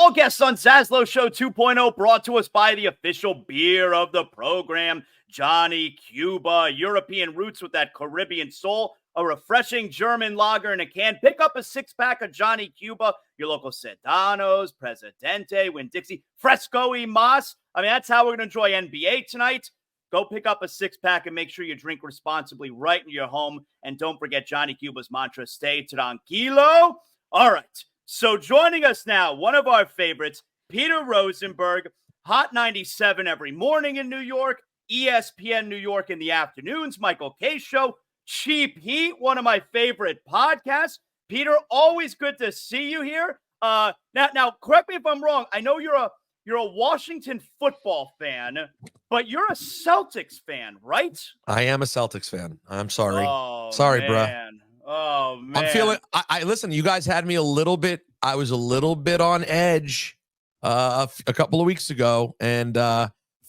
All guests on ZASLOW Show 2.0 brought to us by the official beer of the program, Johnny Cuba, European roots with that Caribbean soul, a refreshing German lager in a can. Pick up a six-pack of Johnny Cuba, your local Sedanos, Presidente, Winn-Dixie, Fresco y Mas. I mean, that's how we're going to enjoy NBA tonight. Go pick up a six-pack and make sure you drink responsibly right in your home. And don't forget Johnny Cuba's mantra, stay tranquilo. All right. So joining us now, one of our favorites, Peter Rosenberg, Hot 97 every morning in New York, ESPN New York in the afternoons, Michael K. Show, Cheap Heat, one of my favorite podcasts. Peter, always good to see you here. Now, correct me if I'm wrong. I know you're a Washington football fan, but you're a Celtics fan, right? I am a Celtics fan. I'm sorry. Oh, sorry, man. Oh, man. I'm feeling, I listen, you guys had me a little bit, I was a little bit on edge a couple of weeks ago. And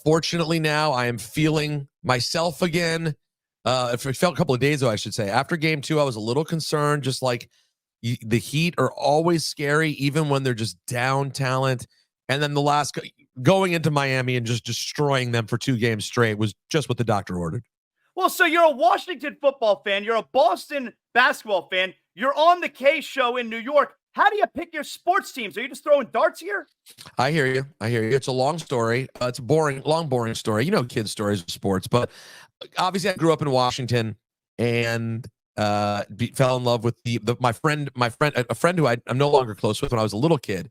fortunately now I am feeling myself again. It felt a couple of days ago, I should say. After game 2, I was a little concerned, just like the Heat are always scary, even when they're just down talent. And then the last going into Miami and just destroying them for 2 games straight was just what the doctor ordered. Well, so you're a Washington football fan. You're a Boston basketball fan. You're on the K Show in New York. How do you pick your sports teams? Are you just throwing darts here? I hear you. It's a long story. It's a boring story. You know, kids' stories of sports. But obviously, I grew up in Washington and fell in love with a friend who I'm no longer close with when I was a little kid.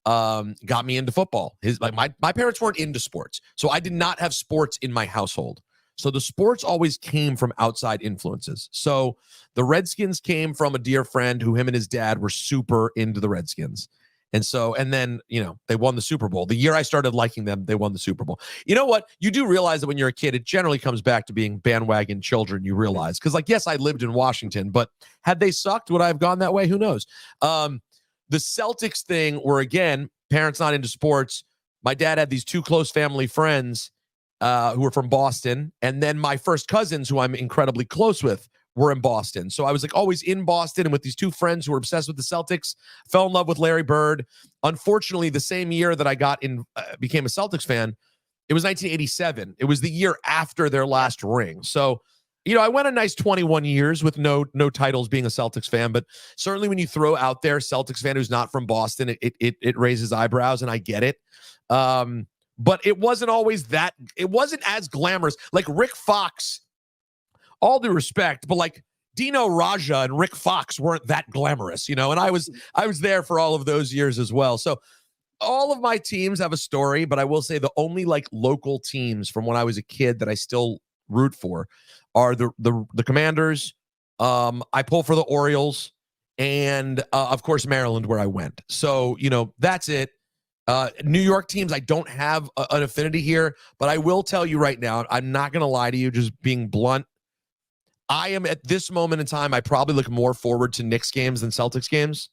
Got me into football. My parents weren't into sports, so I did not have sports in my household. So the sports always came from outside influences. So the Redskins came from a dear friend who him and his dad were super into the Redskins. And then, you know, they won the Super Bowl. The year I started liking them, they won the Super Bowl. You know what? You do realize that when you're a kid, it generally comes back to being bandwagon children, you realize. Because, like, yes, I lived in Washington, but had they sucked, would I have gone that way? Who knows? The Celtics thing were, again, parents not into sports. My dad had these 2 close family friends who were from Boston. And then my first cousins, who I'm incredibly close with, were in Boston. So I was like always in Boston and with these 2 friends who were obsessed with the Celtics, fell in love with Larry Bird. Unfortunately, the same year that I became a Celtics fan, it was 1987. It was the year after their last ring. So, you know, I went a nice 21 years with no titles being a Celtics fan, but certainly when you throw out there Celtics fan who's not from Boston, it raises eyebrows, and I get it. But it wasn't always that. It wasn't as glamorous. Like Rick Fox, all due respect, but like Dino Raja and Rick Fox weren't that glamorous, you know. And I was there for all of those years as well. So all of my teams have a story, but I will say the only like local teams from when I was a kid that I still root for are the Commanders. I pull for the Orioles, and of course Maryland, where I went. So you know that's it. New York teams, I don't have an affinity here, but I will tell you right now, I'm not going to lie to you, just being blunt. I am at this moment in time, I probably look more forward to Knicks games than Celtics games.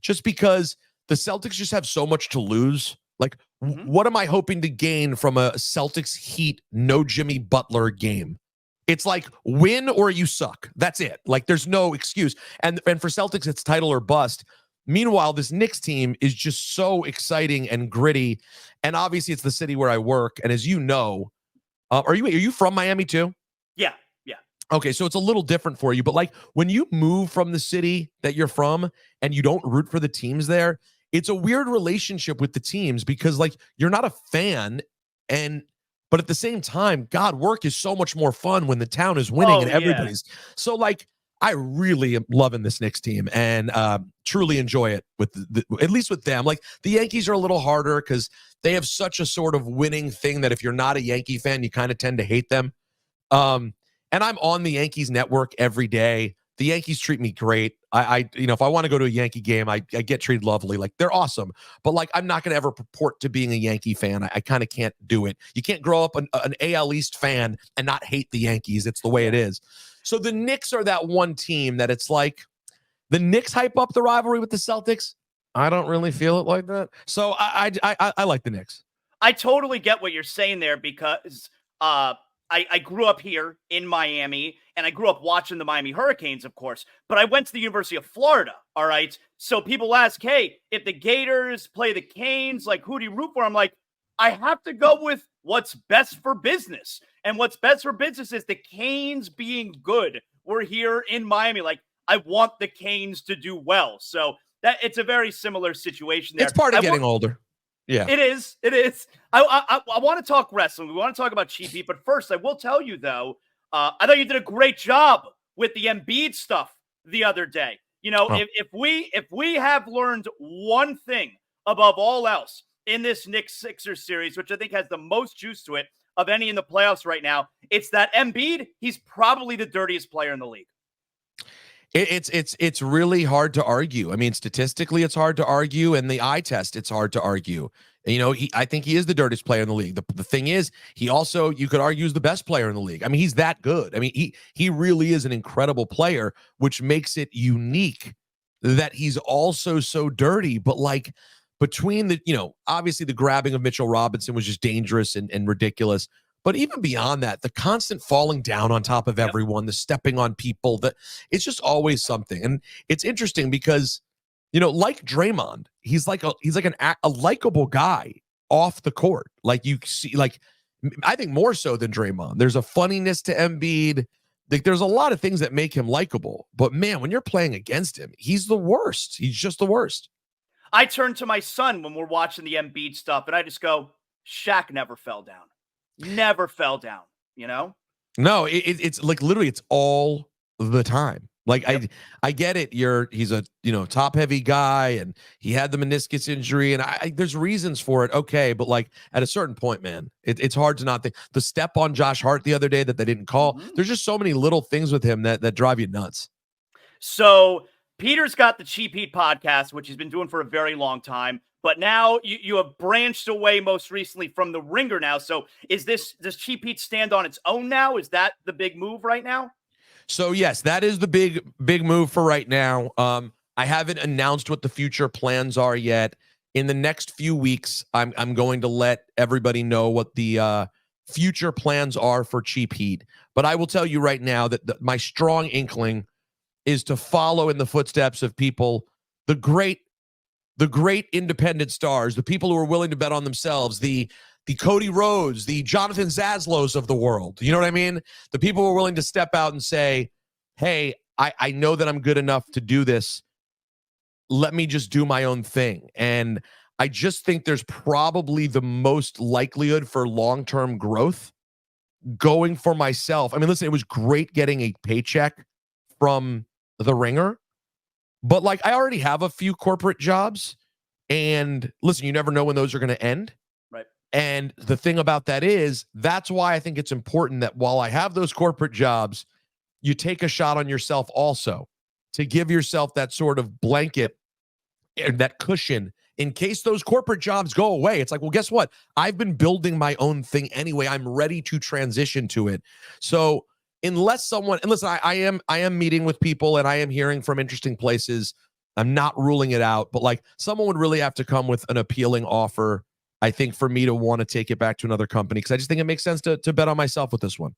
Just because the Celtics just have so much to lose. Like, what am I hoping to gain from a Celtics Heat, no Jimmy Butler game? It's like win or you suck. That's it. Like, there's no excuse. And for Celtics, it's title or bust. Meanwhile, this Knicks team is just so exciting and gritty. And obviously, it's the city where I work. And as you know, are you from Miami too? Yeah. Okay, so it's a little different for you. But like when you move from the city that you're from and you don't root for the teams there, it's a weird relationship with the teams because like you're not a fan. But at the same time, God, work is so much more fun when the town is winning and everybody's. So like, I really am loving this Knicks team and truly enjoy it with at least with them. Like the Yankees are a little harder because they have such a sort of winning thing that if you're not a Yankee fan, you kind of tend to hate them. And I'm on the Yankees network every day. The Yankees treat me great. I if I want to go to a Yankee game, I get treated lovely. Like they're awesome. But like I'm not going to ever purport to being a Yankee fan. I kind of can't do it. You can't grow up an AL East fan and not hate the Yankees. It's the way it is. So the Knicks are that one team that it's like the Knicks hype up the rivalry with the Celtics. I don't really feel it like that. So I like the Knicks. I totally get what you're saying there because I grew up here in Miami, and I grew up watching the Miami Hurricanes, of course, but I went to the University of Florida All right. So people ask, hey, if the Gators play the Canes, like, who do you root for? I'm like, I have to go with what's best for business. And what's best for business is the Canes being good. We're here in Miami. Like, I want the Canes to do well. So that it's a very similar situation there. It's part of getting older. Yeah. It is. It is. I want to talk wrestling. We want to talk about Cheap Heat. But first, I will tell you, though, I thought you did a great job with the Embiid stuff the other day. You know, if we have learned one thing above all else in this Knicks Sixers series, which I think has the most juice to it of any in the playoffs right now, it's that Embiid, he's probably the dirtiest player in the league. It's really hard to argue. I mean, statistically, it's hard to argue, and the eye test, it's hard to argue. You know, I think he is the dirtiest player in the league. The thing is, he also, you could argue, is the best player in the league. I mean, he's that good. I mean, he really is an incredible player, which makes it unique that he's also so dirty. But like, between the, you know, obviously the grabbing of Mitchell Robinson was just dangerous and ridiculous. But even beyond that, the constant falling down on top of everyone, the stepping on people, that it's just always something. And it's interesting because, you know, like Draymond, he's like a likable guy off the court. Like you see, like, I think more so than Draymond. There's a funniness to Embiid. Like, there's a lot of things that make him likable. But man, when you're playing against him, he's the worst. He's just the worst. I turn to my son when we're watching the Embiid stuff, and I just go, Shaq never fell down. Never fell down, you know? No, it's like literally it's all the time. Like, I get it. He's a, you know, top heavy guy, and he had the meniscus injury, and there's reasons for it. Okay. But like at a certain point, man, it's hard to not think. The step on Josh Hart the other day that they didn't call. There's just so many little things with him that drive you nuts. So Peter's got the Cheap Heat podcast, which he's been doing for a very long time. But now you have branched away most recently from the Ringer now. So does Cheap Heat stand on its own now? Is that the big move right now? So yes, that is the big move for right now. I haven't announced what the future plans are yet. In the next few weeks, I'm going to let everybody know what the future plans are for Cheap Heat. But I will tell you right now that my strong inkling is to follow in the footsteps of people, the great independent stars, the people who are willing to bet on themselves, the Cody Rhodes, the Jonathan Zaslows of the world. You know what I mean? The people who are willing to step out and say, hey, I know that I'm good enough to do this. Let me just do my own thing. And I just think there's probably the most likelihood for long-term growth going for myself. I mean, listen, it was great getting a paycheck from the Ringer. But like, I already have a few corporate jobs, and listen, you never know when those are going to end. Right. And the thing about that is, that's why I think it's important that while I have those corporate jobs, you take a shot on yourself also, to give yourself that sort of blanket and that cushion in case those corporate jobs go away. It's like, well, guess what? I've been building my own thing anyway. I'm ready to transition to it. So unless someone, and listen, I am meeting with people, and I am hearing from interesting places. I'm not ruling it out, but like, someone would really have to come with an appealing offer, I think, for me to want to take it back to another company, because I just think it makes sense to bet on myself with this one.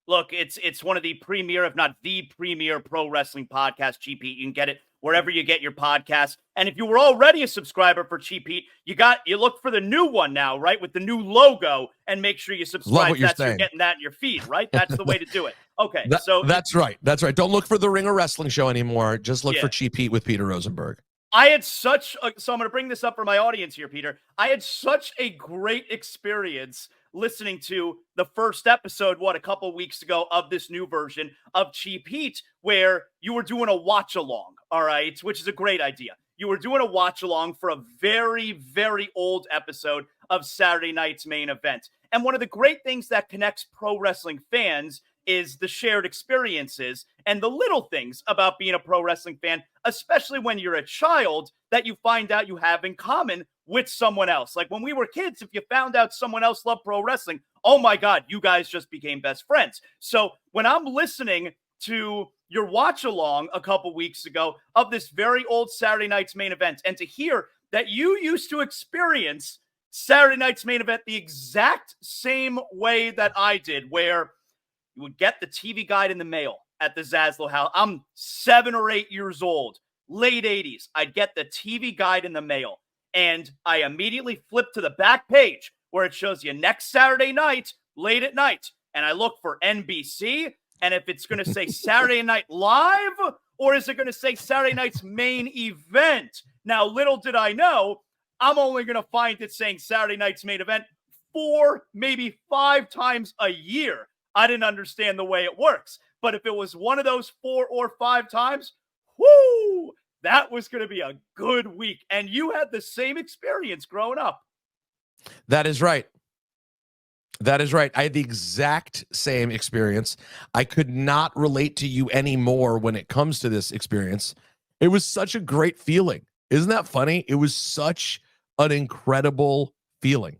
Look, it's one of the premier, if not the premier, pro wrestling podcast, Cheap Heat. You can get it wherever you get your podcasts. And if you were already a subscriber for Cheap Heat, you look for the new one now, right? With the new logo, and make sure you subscribe. You're getting that in your feed, right? That's the way to do it. Okay. That's right. That's right. Don't look for the Ringer Wrestling Show anymore. Just look for Cheap Heat with Peter Rosenberg. I had so I'm going to bring this up for my audience here, Peter. I had such a great experience listening to the first episode, a couple weeks ago, of this new version of Cheap Heat, where you were doing a watch along, all right, which is a great idea. You were doing a watch along for a very, very old episode of Saturday night's main event. And one of the great things that connects pro wrestling fans is the shared experiences and the little things about being a pro wrestling fan, especially when you're a child, that you find out you have in common with someone else. Like when we were kids, if you found out someone else loved pro wrestling, oh my God, you guys just became best friends. So when I'm listening to your watch along a couple weeks ago of this very old Saturday night's main event, and to hear that you used to experience Saturday night's main event the exact same way that I did, where you would get the TV guide in the mail at the ZASLOW House. I'm 7 or 8 years old, late 80s, I'd get the TV guide in the mail, and I immediately flip to the back page where it shows you next Saturday night, late at night, and I look for NBC, and if it's going to say Saturday Night Live, or is it going to say Saturday night's main event? Now, little did I know, I'm only going to find it saying Saturday night's main event 4, maybe 5 times a year. I didn't understand the way it works. But if it was one of those 4 or 5 times, whoo, that was going to be a good week. And you had the same experience growing up. That is right. That is right. I had the exact same experience. I could not relate to you anymore when it comes to this experience. It was such a great feeling. Isn't that funny? It was such an incredible feeling.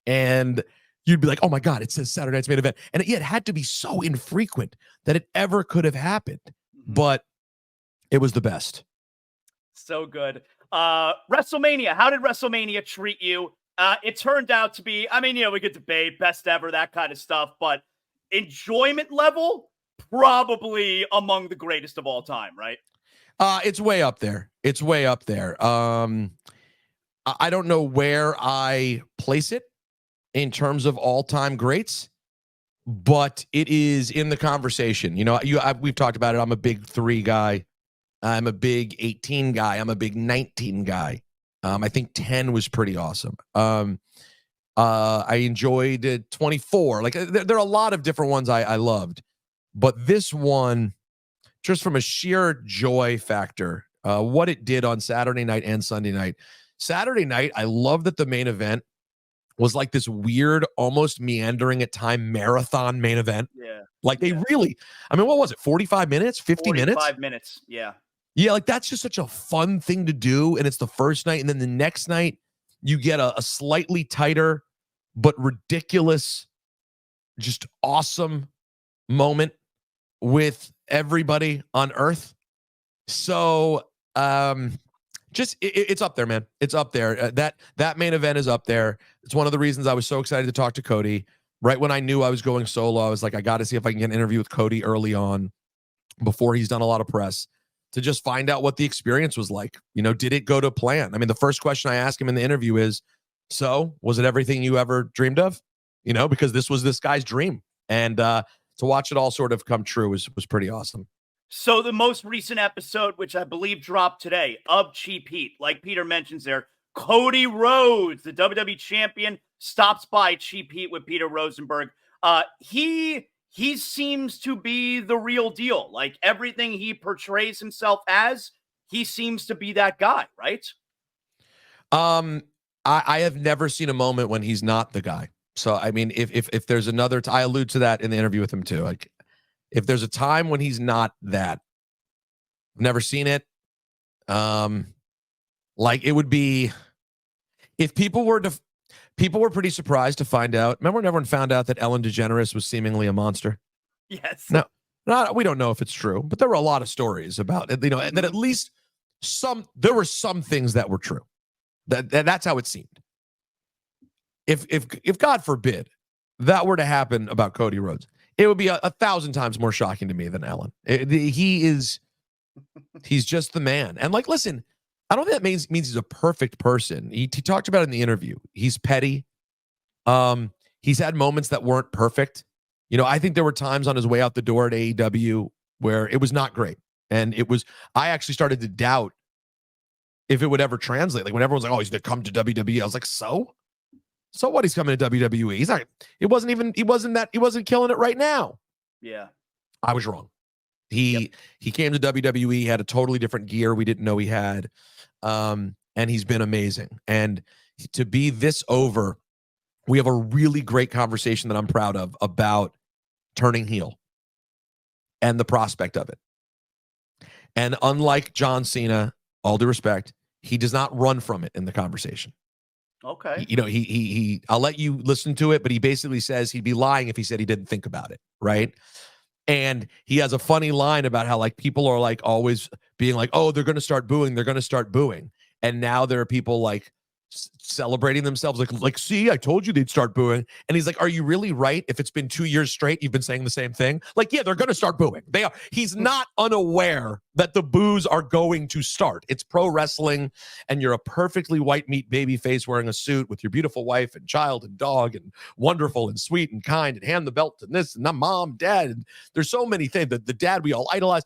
And you'd be like, oh my God, it says Saturday night's main event. And it had to be so infrequent that it ever could have happened. But it was the best. So good. WrestleMania. How did WrestleMania treat you? It turned out to be, I mean, we could debate best ever, that kind of stuff, but enjoyment level, probably among the greatest of all time, right? It's way up there. It's way up there. I don't know where I place it in terms of all-time greats, but it is in the conversation. We've talked about it. I'm a big 3 guy. I'm a big 18 guy. I'm a big 19 guy. I think 10 was pretty awesome. I enjoyed 24. Like there are a lot of different ones I loved, but this one, just from a sheer joy factor, what it did on Saturday night and Sunday night. Saturday night, I love that the main event was like this weird, almost meandering at time marathon main event. Yeah. Like they really, I mean, what was it? 45 minutes, 50 minutes? 45 minutes. Yeah. Yeah. Like that's just such a fun thing to do. And it's the first night. And then the next night you get a slightly tighter, but ridiculous, just awesome moment with everybody on earth. So, it's up there, man. It's up there. That main event is up there. It's one of the reasons I was so excited to talk to Cody. Right when I knew I was going solo, I was like, I got to see if I can get an interview with Cody early on before he's done a lot of press to just find out what the experience was like. Did it go to plan? I mean, the first question I asked him in the interview is, so was it everything you ever dreamed of? Because this was this guy's dream. And to watch it all sort of come true was pretty awesome. So the most recent episode, which I believe dropped today, of Cheap Heat, like Peter mentions there, Cody Rhodes, the WWE champion, stops by Cheap Heat with Peter Rosenberg. He seems to be the real deal. Like everything he portrays himself as, he seems to be that guy, right? I have never seen a moment when he's not the guy. So I mean, if there's another, I allude to that in the interview with him too. Like, if there's a time when he's not that, I've never seen it. Like it would be if people were pretty surprised to find out. Remember when everyone found out that Ellen DeGeneres was seemingly a monster? Yes. No, we don't know if it's true, but there were a lot of stories about it, and that at least there were some things that were true. That's how it seemed. If God forbid that were to happen about Cody Rhodes, it would be 1,000 times more shocking to me than Ellen. He's just the man. And like, listen, I don't think that means he's a perfect person. He talked about it in the interview. He's petty. He's had moments that weren't perfect. I think there were times on his way out the door at AEW where it was not great. And I actually started to doubt if it would ever translate. Like when everyone's like, oh, he's going to come to WWE. I was like, so what? He's coming to WWE. He's not, he wasn't killing it right now. Yeah. I was wrong. He came to WWE, he had a totally different gear we didn't know he had. And he's been amazing. And to be this over, we have a really great conversation that I'm proud of about turning heel and the prospect of it. And unlike John Cena, all due respect, he does not run from it in the conversation. Okay. He I'll let you listen to it, but he basically says he'd be lying if he said he didn't think about it, right? And he has a funny line about how like people are like always being like, oh, they're going to start booing. And now there are people like celebrating themselves like, see, I told you they'd start booing. And he's like, are you really right? If it's been 2 years straight, you've been saying the same thing. Like, yeah, they're going to start booing. They are. He's not unaware that the boos are going to start. It's pro wrestling, and you're a perfectly white meat baby face wearing a suit with your beautiful wife and child and dog and wonderful and sweet and kind and hand the belt and this and the mom, dad. And there's so many things. The dad we all idolize.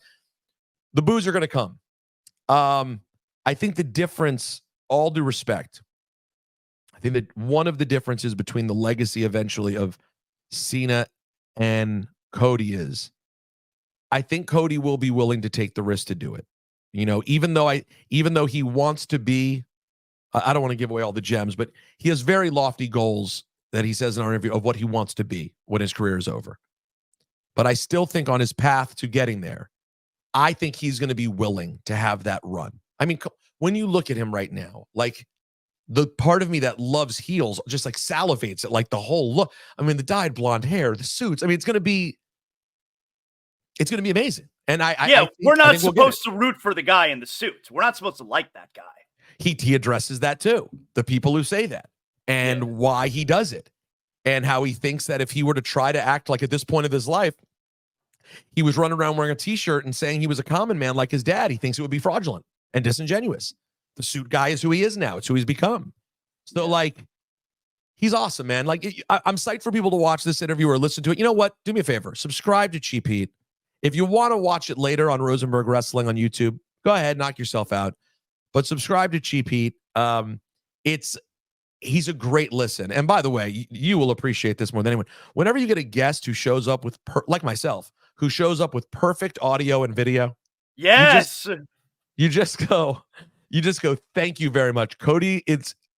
The boos are going to come. I think the difference, all due respect, I think that one of the differences between the legacy eventually of Cena and Cody is, I think Cody will be willing to take the risk to do it. You know, even though he wants to be, I don't want to give away all the gems, but he has very lofty goals that he says in our interview of what he wants to be when his career is over. But I still think on his path to getting there, I think he's going to be willing to have that run. I mean, when you look at him right now, like, the part of me that loves heels just like salivates at like the whole look. I mean, the dyed blonde hair, the suits. I mean, it's going to be amazing. And we're not supposed to root for the guy in the suits. We're not supposed to like that guy. He addresses that too. The people who say that and why he does it and how he thinks that if he were to try to act like at this point of his life, he was running around wearing a t-shirt and saying he was a common man like his dad. He thinks it would be fraudulent and disingenuous. The suit guy is who he is now. It's who he's become. So, like, he's awesome, man. Like, I'm psyched for people to watch this interview or listen to it. You know what? Do me a favor. Subscribe to Cheap Heat. If you want to watch it later on Rosenberg Wrestling on YouTube, go ahead, knock yourself out. But subscribe to Cheap Heat. He's a great listen. And by the way, you will appreciate this more than anyone. Whenever you get a guest who shows up with, like myself, who shows up with perfect audio and video, yes, you just go, thank you very much, Cody. I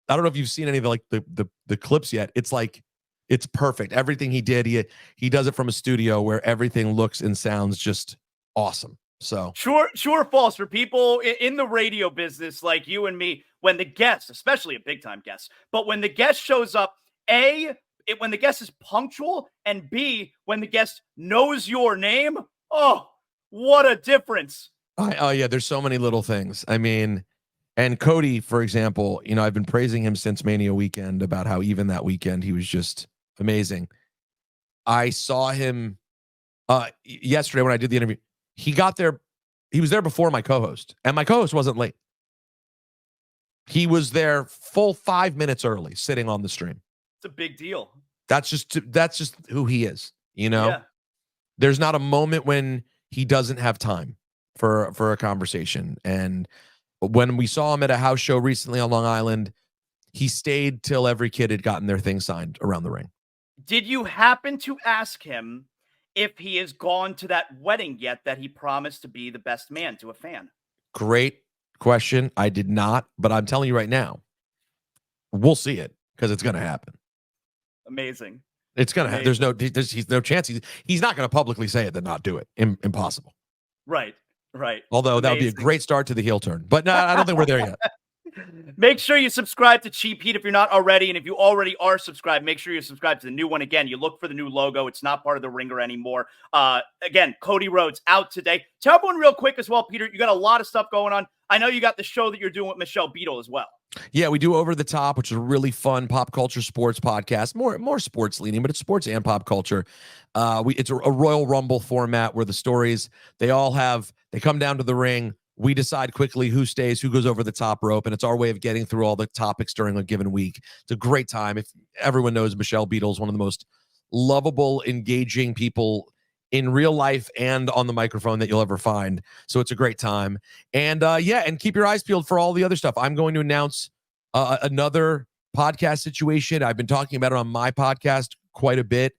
don't know if you've seen any of the clips yet. It's like, it's perfect. Everything he did, he does it from a studio where everything looks and sounds just awesome. So sure or false for people in the radio business like you and me, when the guest, especially a big time guest, but when the guest shows up, when the guest is punctual, and B, when the guest knows your name, oh, what a difference. Oh yeah, there's so many little things. I mean, and Cody, for example, you know, I've been praising him since Mania weekend about how even that weekend he was just amazing. I saw him yesterday when I did the interview. He got there. He was there before my co-host, and my co-host wasn't late. He was there full 5 minutes early, sitting on the stream. It's a big deal. That's just who he is. You know, yeah. There's not a moment when he doesn't have time for a conversation. And when we saw him at a house show recently on Long Island, he stayed till every kid had gotten their thing signed around the ring. Did you happen to ask him if he has gone to that wedding yet that he promised to be the best man to a fan? Great question. I did not, but I'm telling you right now, we'll see it because it's going to happen. Amazing. It's going to there's no chance. He's not going to publicly say it, then not do it. Impossible. Right. Although that would be a great start to the heel turn. But no, I don't think we're there yet. Make sure you subscribe to Cheap Heat if you're not already. And if you already are subscribed, make sure you subscribe to the new one. Again, you look for the new logo. It's not part of the Ringer anymore. Again, Cody Rhodes out today. Tell everyone real quick as well, Peter, you got a lot of stuff going on. I know you got the show that you're doing with Michelle Beadle as well. Yeah, we do Over the Top, which is a really fun pop culture sports podcast. More sports leaning, but it's sports and pop culture. It's a Royal Rumble format where the stories, they come down to the ring. We decide quickly who stays, who goes over the top rope, and it's our way of getting through all the topics during a given week. It's a great time. If everyone knows, Michelle Beadle is one of the most lovable, engaging people in real life and on the microphone that you'll ever find. So it's a great time. And and keep your eyes peeled for all the other stuff. I'm going to announce another podcast situation. I've been talking about it on my podcast quite a bit.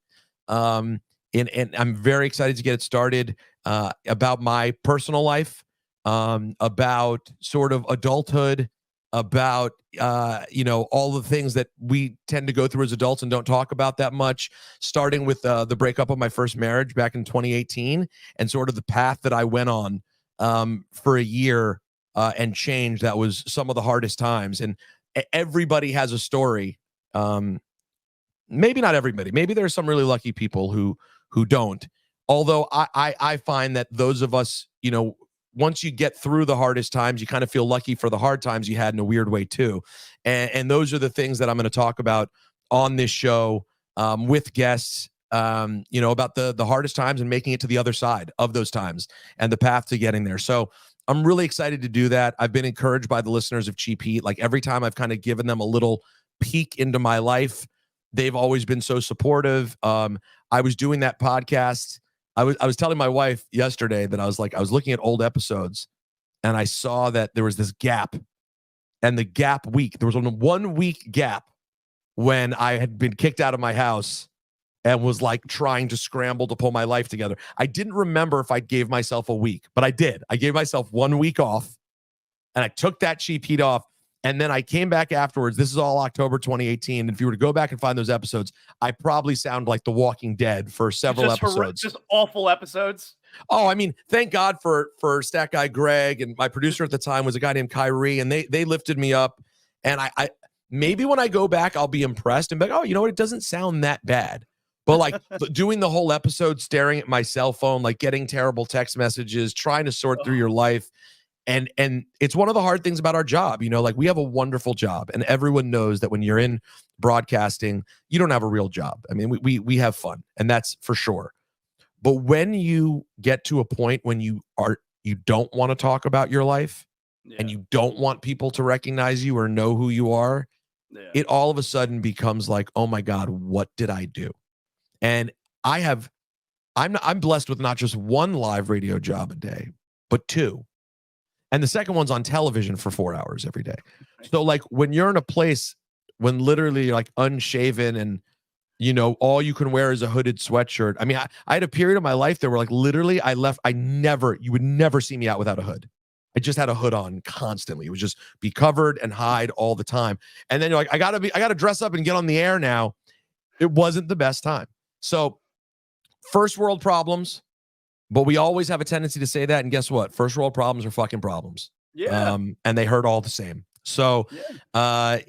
And I'm very excited to get it started about my personal life. About sort of adulthood, about all the things that we tend to go through as adults and don't talk about that much, starting with the breakup of my first marriage back in 2018 and sort of the path that I went on for a year and change. That was some of the hardest times, and everybody has a story. Maybe not everybody. Maybe there are some really lucky people who don't. Although I find that those of us, once you get through the hardest times, you kind of feel lucky for the hard times you had in a weird way too. And those are the things that I'm going to talk about on this show with guests, about the hardest times and making it to the other side of those times and the path to getting there. So I'm really excited to do that. I've been encouraged by the listeners of Cheap Heat. Like every time I've kind of given them a little peek into my life, they've always been so supportive. I was doing that podcast. I was telling my wife yesterday that I was looking at old episodes and I saw that there was this gap, and the gap week, there was a 1 week gap when I had been kicked out of my house and was like trying to scramble to pull my life together. I didn't remember if I gave myself a week, but I did. I gave myself 1 week off, and I took that Cheap Heat off. And then I came back afterwards. This is all October 2018. And if you were to go back and find those episodes, I probably sound like The Walking Dead for several episodes. Just awful episodes. Oh, I mean, thank God for Stat Guy Greg, and my producer at the time was a guy named Kyrie, and they lifted me up. And I maybe when I go back, I'll be impressed and be like, oh, you know what? It doesn't sound that bad. But like doing the whole episode, staring at my cell phone, like getting terrible text messages, trying to sort through your life. And it's one of the hard things about our job. Like we have a wonderful job, and everyone knows that when you're in broadcasting, you don't have a real job. I mean, we have fun, and that's for sure. But when you get to a point when you don't want to talk about your life, and you don't want people to recognize you or know who you are, it all of a sudden becomes like, oh my God, what did I do? And I'm blessed with not just one live radio job a day, but two. And the second one's on television for 4 hours every day. So like when you're in a place when literally you're like unshaven and, all you can wear is a hooded sweatshirt. I mean, I had a period of my life there where like literally you would never see me out without a hood. I just had a hood on constantly. It was just be covered and hide all the time. And then you're like, I gotta dress up and get on the air now. It wasn't the best time. So first world problems. But we always have a tendency to say that, and guess what? First world problems are fucking problems. Yeah. And they hurt all the same. So I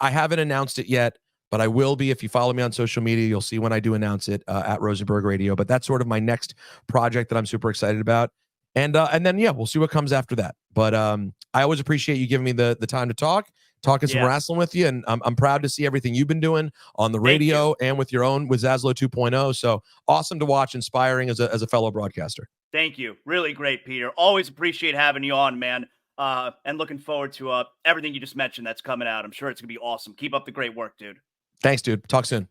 haven't announced it yet, but I will be. If you follow me on social media, you'll see when I do announce it at Rosenberg Radio. But that's sort of my next project that I'm super excited about. And then we'll see what comes after that. But I always appreciate you giving me the time to talking some wrestling with you, and I'm proud to see everything you've been doing on the radio and with ZASLOW 2.0. So awesome to watch, inspiring as a fellow broadcaster. Thank you. Really great, Peter. Always appreciate having you on, man. And looking forward to everything you just mentioned that's coming out. I'm sure it's going to be awesome. Keep up the great work, dude. Thanks, dude. Talk soon.